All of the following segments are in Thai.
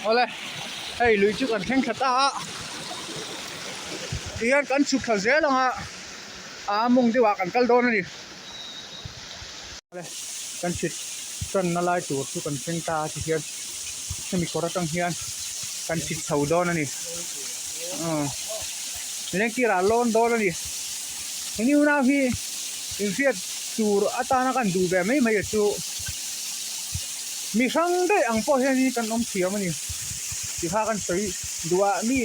ole hey lui chu kan theng khata ian kan chu kha zel nga a mung diwa kan kal don ani ole kan chit ton na lai tur chu kan theng ta chi hian semi kora tang hian kan chit chho don ani lengki ra lon don ani ni una hi in fiat tur atana kan du be mai mai chu mi sang dei ang po hian ni kan om thiam ani ti kha kan soi dua mi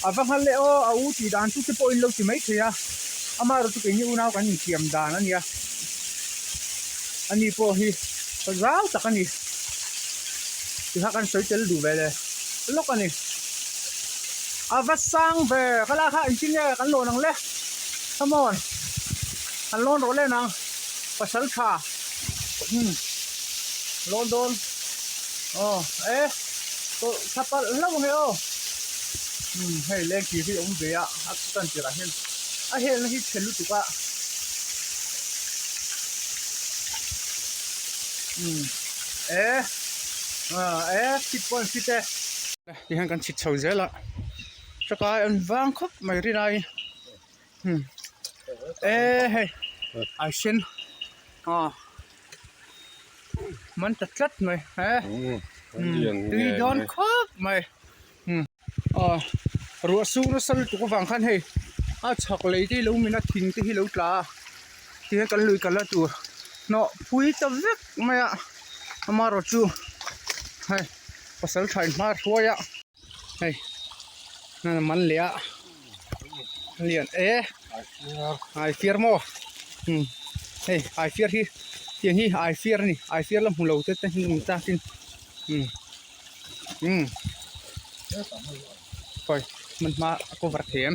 avang halle o au ti dan chu te po in lo ti mai thia amaro chu ke ni una kan thiam dan ania ani po hi zau takani ti kha kan soi tel du be le lok ani avasang be kala kha engineer kan lo nang le come on kan lo ro le nang pasal kha London to sapar lâu hay ô hay lên kỳ thì ông về ạ ác tận chỉ là hiện là hít chân lúc tụi bạn chít con chít thế thì hàng cần chít sầu dễ lạ cho cái ăn vang khóc mày đi này hay ai xinมันจะจัดไหมฮะตีดอนครบไหมรัวสู้รัวสลุดตัวฟังขันให้ชักเลยที่เรามีนัดทิ้งที่เราตลาที่ให้กันลุยกันละตัวเนาะพุยตะเวกไหมมารถจูให้ภาษาไทยมาช่วยให้นั่นมันเลียนไอเฟียร์โม่ให้ไอเฟียร์ที่อย่างนี้ไอเฟียร์นี่ไอเฟียร์ลำหูเราเต้นที่มันจ้าสินคอยมันมาก็วัดเถียม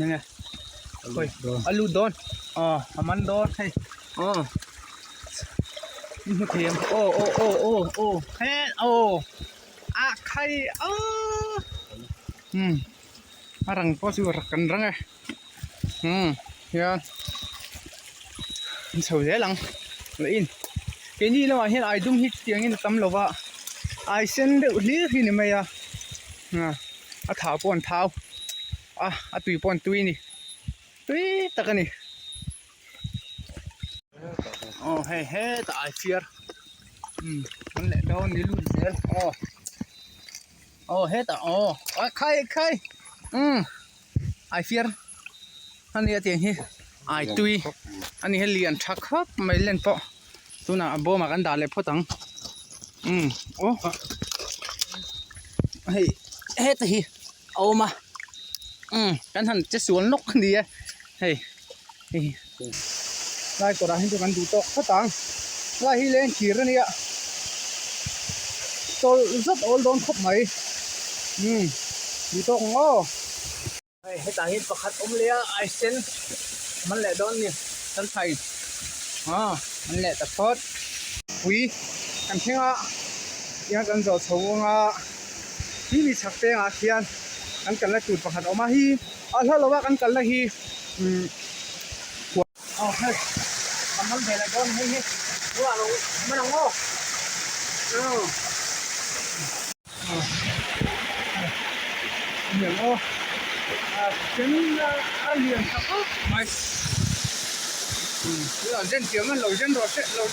นี่ไงคอยอลูโดนมันโดนให้นี่เถียมโอ้เฮ้อะใครรังพอสิวรักกันรังไงยังsầu dễ lắm lấy cái gì là hiện ai đúng hít tiếng in tấm lova ai xem được lý thì này mày thảo pon thảo tùy pon tùy nè tùy tất cả nè hey tại fear anh lại đâu ní luôn dễ hết khai ai fear anh đi tiếng hi ai tùy anh ấy liền thắc khắp mấy lên po tôi nào bố mà ăn đá lên po tăng hey hết thì mà cái thằng chết xuống nóc đi hey lại có ra hình cho anh đủ to hết tăng lại lên chỉ ra nè tôi rất ổn đón khắp mấy đủ to không hết tăng hết phát lia ai senมันแหละโดนเนี่ยฉันใส่มันแหละแต่พอดปุ๋ยกันเที่ยงยังกันจะชงที่มีชักเต้งเทียนกันละจุดประคัดออกมาฮีถ้าเราว่ากันละฮีหัวเฮ้ยมันแหละโดนให้ว่าเราไม่ต้องโง่เหนียวโง่ฉันเรียนสักพักไม่เราเล่นเสียงมันเราเล่นรถเช่เล่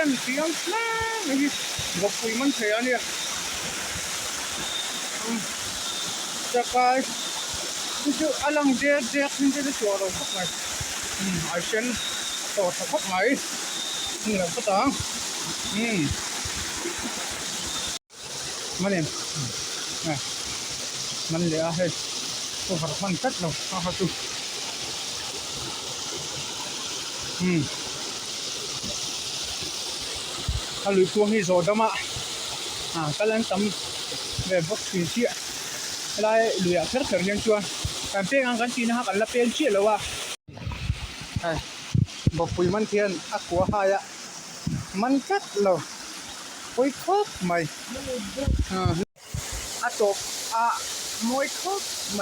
นเสียงนะนี่กบปุยมันเสียเนี่ยจะกลายคืออลังเด็กนี่จะได้ชัวร์เราสักไหมไอเช่นต่อสักพักไหมนี่แหละก็ต่างมาเนี่ยมันเหลือให้ตัวหัดมันกัดเราเอาตัวถ้าลุยพวงที่โซดามาก็เล่นตำแบบพวกสีเชี่ยได้ลุยเถิดยังชวนการเปลี่ยนกันจีนฮะกันละเปลี่ยนเชี่ยแล้วว่าบอกปุยมันเทียนกัวหายมันกัดเราปุยครบไหมจบมวยครบไหม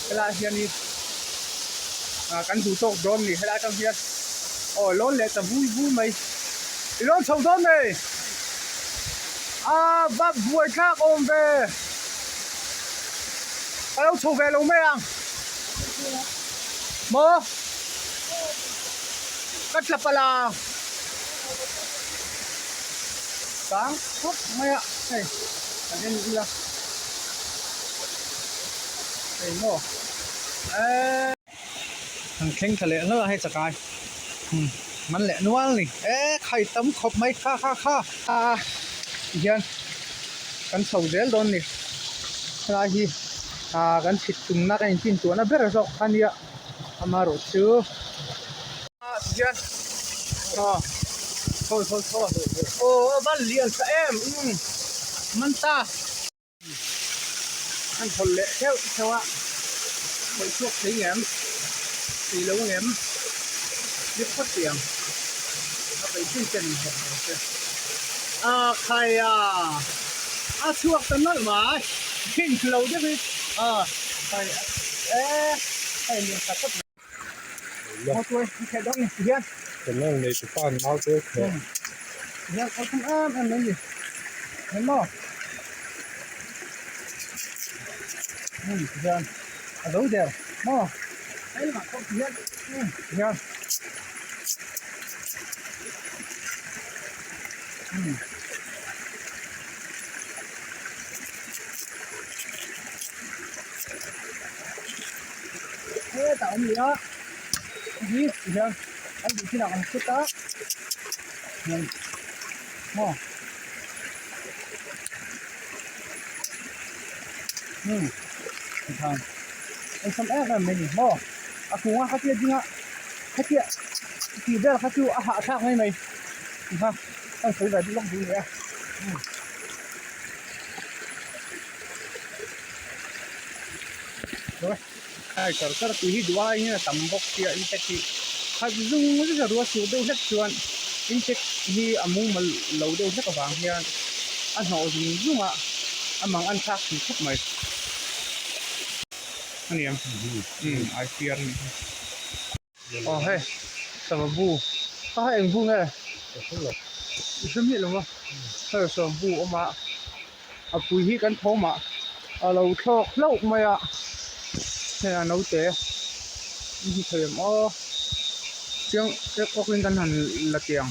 เวลาเฮียนี่กันถูกโจกโดนนี่ให้ได้ตั้งเฮียล้นเลยแต่vuiไหม Ilon sầu đón này à bác vui khác ôm về ở đâu sầu về lâu mấy anh mơ cắt lập là sáng phút mấy ạ này anh em đi ra đây mơ thằng khen thằng lệ nữa hay sạc aiมันแหละนวลนี่ไข่ต้มขบไหมค่ะยันกันสาวเดลโดนนี่อะไรฮีกันผิดตุ่มนักเองกินตัวน่ะเบรสอกคันนี้อามาโรชูยันโทษโอ้บ้านเลี้ยงซะมันตาอันคนเละเท่าว่าไปช่วงสีแหมสีเหลืองแหมยึดข้อเสียงเอาไปขึ้นเจนใครช่วงตอนนั้นมาขึ้นเราได้ไหมใครไอ้เนี่ยตัดก็เอาตัวแค่ดอกนี่เฮียนเป็นเรื่องในสุพรรณเอาเจ้าแขกเฮียนเอาทั้งอันนั้นดิเห็นมั้ยเฮียนเอาดูเดี๋ยวมั้ยไอ้มาเขาเฮียนเฮียนtạo gì đó gì chưa anh bị khi nào còn chút đó mò thằng anh xong ép là mình mò cũng khát kia chứ khát kia thì đây là khát chu hạ khác hay mày ha anh thấy là đi lông gì vậy rồi सरकार तुही दुआ ही ना तंबक किया इनके की खजुंग मुझे जरूर सुधे उसे चुन इनके ही अमूल मल लौदे उसे कबांग हीอันหอจุงอันมังอันชักถึงทุกไหมอันนี้ไอเฟียร์อ๋อเฮ้สมบูก็ให้เองบูไงฉันมีหรือเปล่าเฮ้สมบูออกมาเอาปุ๋ยที่กันท้องมาเราชอบเล่าไม่อะเนี่ยนกเต๋นี่เทียมเชียงเล็กก็เป็นกันหันละเตียง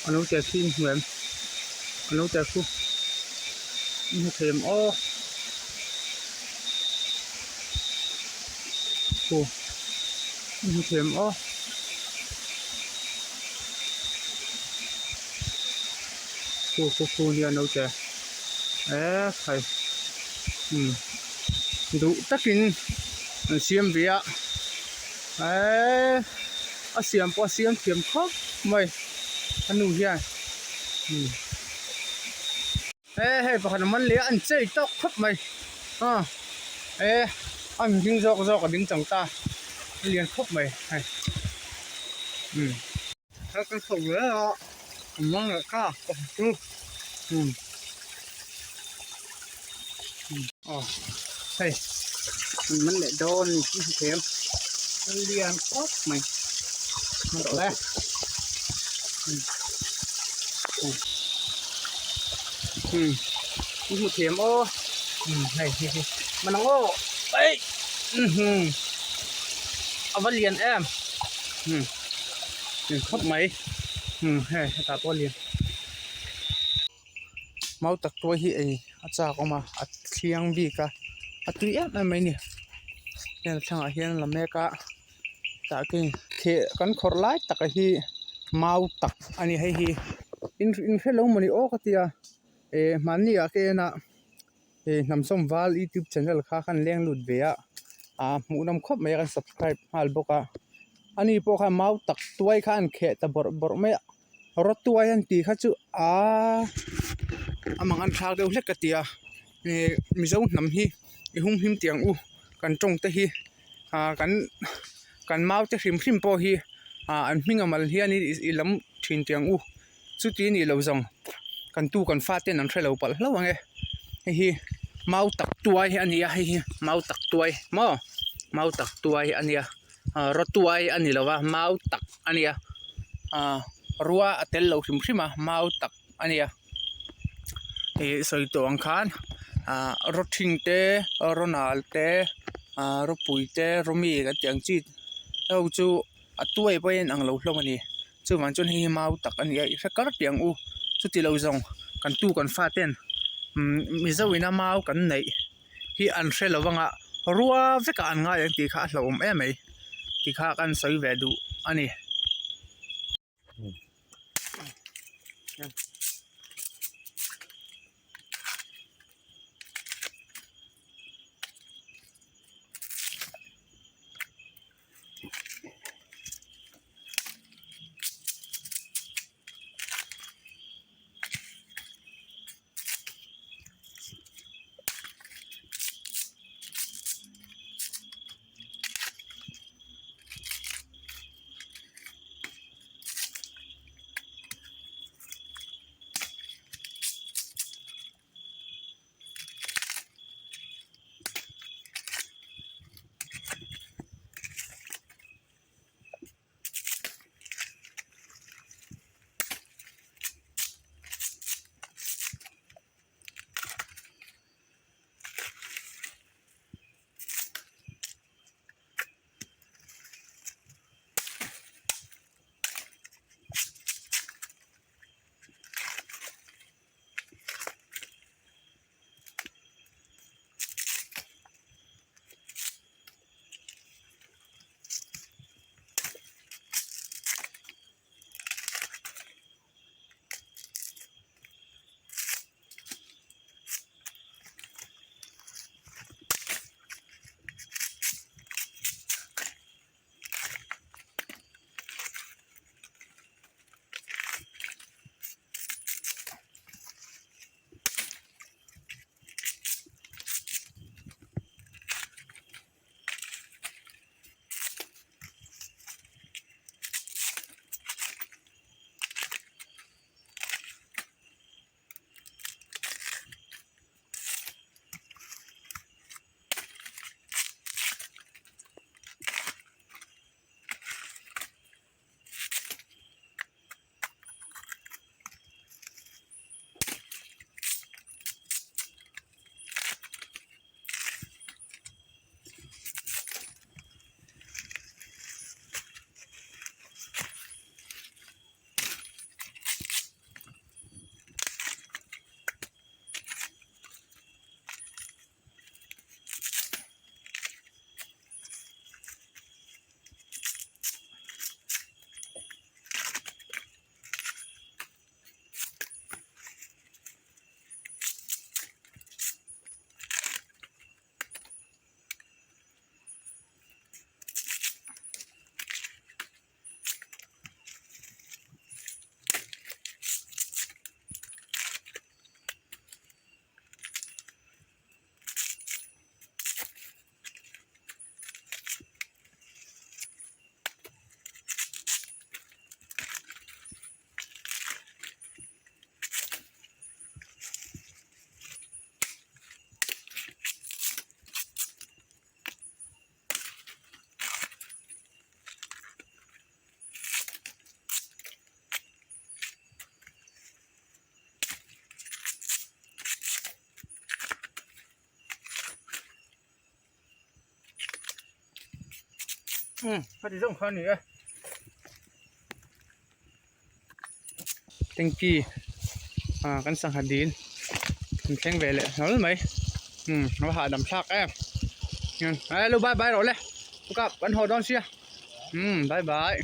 อันนู้นเจอขี้เหมือนอันนู้นเจอคู่นี่เทียมโนี่เทียมคู่เนี่ยนู้นเจอใครดูตะกินเสียมเบียเสียมพอเสียมเทียมครบไม่อันนู้นเฮียให้พอขนมมันเลี้ยอันเจ๊ตอกครบไหมอันดิ้งจอกกับดิ้งจังตาเลี้ยงครบไหมให้ถ้ากันส่งเลยมั่งละก้าใช่มันเลยโดนที่เทียมเลี้ยงครบไหมมันต่อแล้วนี่เทียมให้มันน้องเอาไปเรียนเรียนครบไหมให้ตาตัวเรียนเมาตักตัวที่อาจารย์ออกมาอัดเทียงบีกะอัดตัวไม่เนี่ยเนี่ยช่างอาเฮียนลำแม่กะตากินเคกันขดไล่ตักที่เมาตักอันนี้ให้ฮีอินเฟลงมันนี่โอ้กติยามันนี่อะแค่น่ะนำส่งวาล YouTube channel ข้าขันเลี้ยงหลุดเบียหมูนำครบไม่กัน subscribe ฮัลโหลกะอันนี้พวกข้าเมาตักตัวข้าอันเขตแต่บอไม่รถตัวยันตีข้าจูมังอันทางเดียวเล็กกติยามีเจ้านำฮีหุ่มหิมเตียงกันจงเตฮีกันเมาจะหิมพอฮี an hming amal hian i lam thin tiang u chu ti ni lo zong kan tu kan fa ten an threlo pal hlo ange hi mau tak tuai ania hi mau tak tuai mau tak tuai ania ro tuai ani lawa mau tak ania ruwa atel lo hrim hrim mau tak ania e soi to ang khan ro thing te ro nal te ro pui te ro mi ka tiang chi ho chu atuai poin ang lo hlom ani chu man chun hi mau tak ania i kar tiang u chu ti lo zong kan tu kan fa ten mi zawina mau kan nei hi an hrelo wanga ruwa veka an nga yang ti kha hlom em ei ti kha kan soi ve du ani Hadi zong khan ni tengki kan sang hadin kan theng ve le nol mai nó hạ đầm sạc em hello bye bye rồi le các bạn hồ đón xia bye bye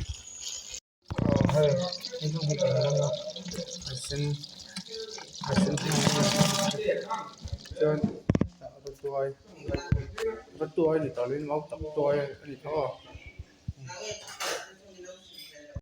xin vật tôi thì tao lên máu tập tôi thì thôi